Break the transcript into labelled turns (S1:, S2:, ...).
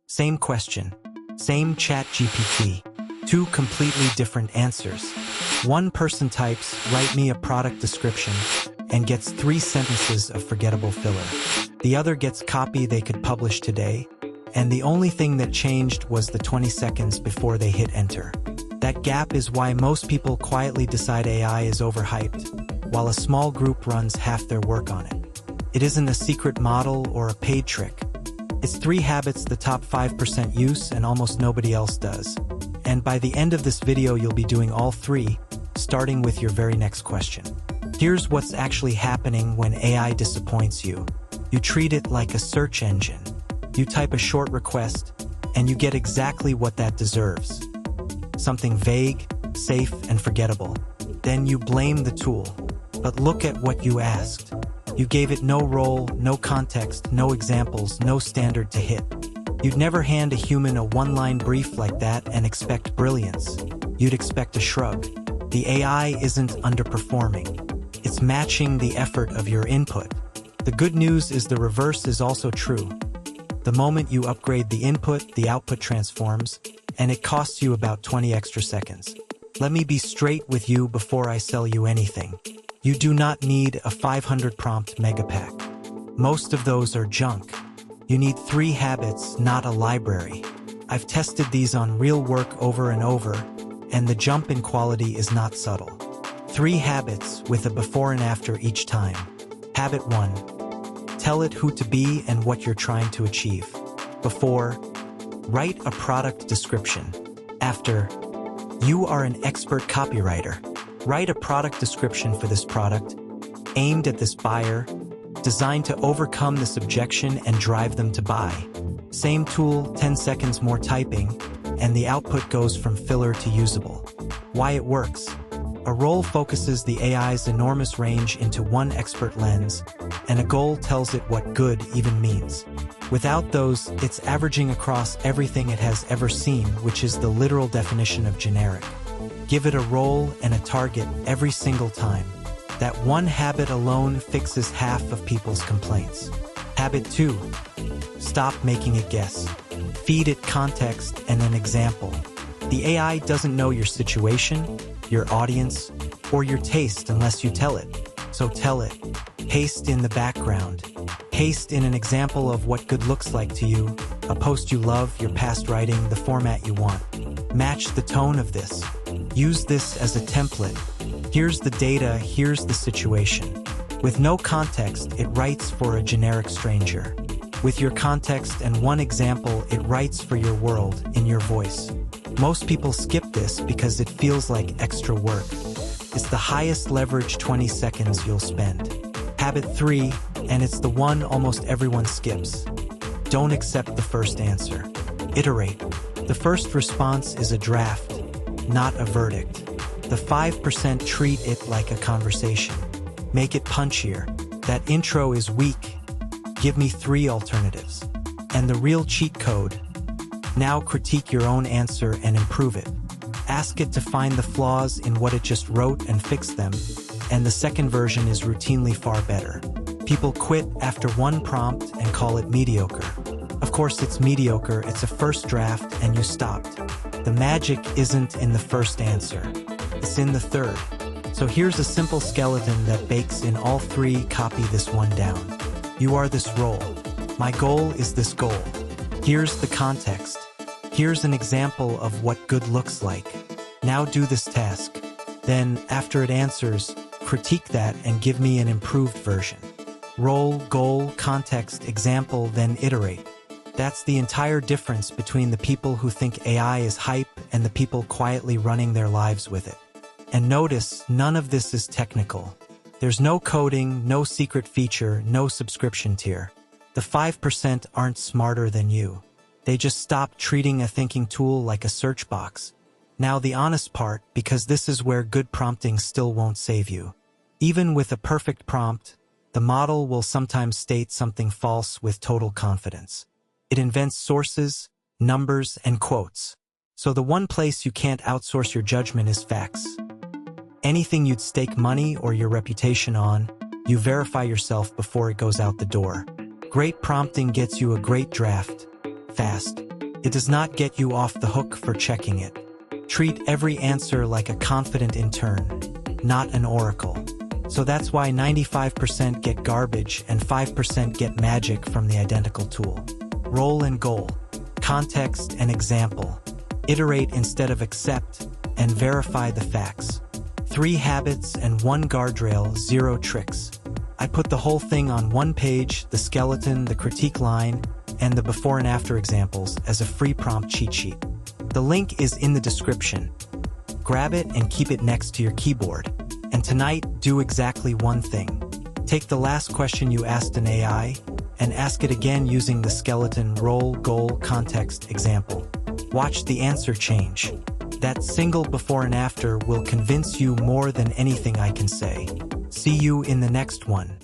S1: Same question, same ChatGPT, two completely different answers. One person types, "Write me a product description," and gets 3 sentences of forgettable filler. The other gets copy they could publish today, and the only thing that changed was the 20 seconds before they hit enter. That gap is why most people quietly decide AI is overhyped, while a small group runs half their work on it. It isn't a secret model or a paid trick. It's 3 habits the top 5% use and almost nobody else does. And by the end of this video, you'll be doing all 3, starting with your very next question. Here's what's actually happening when AI disappoints you. You treat it like a search engine. You type a short request, and you get exactly what that deserves. Something vague, safe, and forgettable. Then you blame the tool. But look at what you asked. You gave it no role, no context, no examples, no standard to hit. You'd never hand a human a one-line brief like that and expect brilliance. You'd expect a shrug. The AI isn't underperforming. It's matching the effort of your input. The good news is the reverse is also true. The moment you upgrade the input, the output transforms, and it costs you about 20 extra seconds. Let me be straight with you before I sell you anything. You do not need a 500 prompt mega pack. Most of those are junk. You need 3 habits, not a library. I've tested these on real work over and over, and the jump in quality is not subtle. 3 habits with a before and after each time. Habit 1. Tell it who to be and what you're trying to achieve. Before, write a product description. After, you are an expert copywriter. Write a product description for this product, aimed at this buyer, designed to overcome this objection and drive them to buy. Same tool, 10 seconds more typing, and the output goes from filler to usable. Why it works. A role focuses the AI's enormous range into one expert lens, and a goal tells it what good even means. Without those, it's averaging across everything it has ever seen, which is the literal definition of generic. Give it a role and a target every single time. That one habit alone fixes half of people's complaints. Habit 2. Stop making it guess. Feed it context and an example. The AI doesn't know your situation, your audience, or your taste unless you tell it. So tell it. Paste in the background. Paste in an example of what good looks like to you, a post you love, your past writing, the format you want. Match the tone of this. Use this as a template. Here's the data, here's the situation. With no context, it writes for a generic stranger. With your context and one example, it writes for your world, in your voice. Most people skip this because it feels like extra work. It's the highest leverage 20 seconds you'll spend. Habit 3, and it's the one almost everyone skips. Don't accept the first answer. Iterate. The first response is a draft, not a verdict. The 5% treat it like a conversation. Make it punchier. That intro is weak. Give me 3 alternatives. And the real cheat code. Now critique your own answer and improve it. Ask it to find the flaws in what it just wrote and fix them, and the second version is routinely far better. People quit after one prompt and call it mediocre. Of course it's mediocre, it's a first draft and you stopped. The magic isn't in the first answer, it's in the third. So here's a simple skeleton that bakes in all 3, copy this one down. You are this role. My goal is this goal. Here's the context. Here's an example of what good looks like. Now do this task. Then, after it answers, critique that and give me an improved version. Role, goal, context, example, then iterate. That's the entire difference between the people who think AI is hype and the people quietly running their lives with it. And notice, none of this is technical. There's no coding, no secret feature, no subscription tier. The 5% aren't smarter than you. They just stopped treating a thinking tool like a search box. Now the honest part, because this is where good prompting still won't save you. Even with a perfect prompt, the model will sometimes state something false with total confidence. It invents sources, numbers, and quotes. So the one place you can't outsource your judgment is facts. Anything you'd stake money or your reputation on, you verify yourself before it goes out the door. Great prompting gets you a great draft, fast. It does not get you off the hook for checking it. Treat every answer like a confident intern, not an oracle. So that's why 95% get garbage and 5% get magic from the identical tool. Role and goal, context and example. Iterate instead of accept, and verify the facts. 3 habits and 1 guardrail, 0 tricks. I put the whole thing on one page, the skeleton, the critique line, and the before and after examples as a free prompt cheat sheet. The link is in the description. Grab it and keep it next to your keyboard. And tonight, do exactly one thing. Take the last question you asked an AI and ask it again using the skeleton role, goal, context example. Watch the answer change. That single before and after will convince you more than anything I can say. See you in the next one.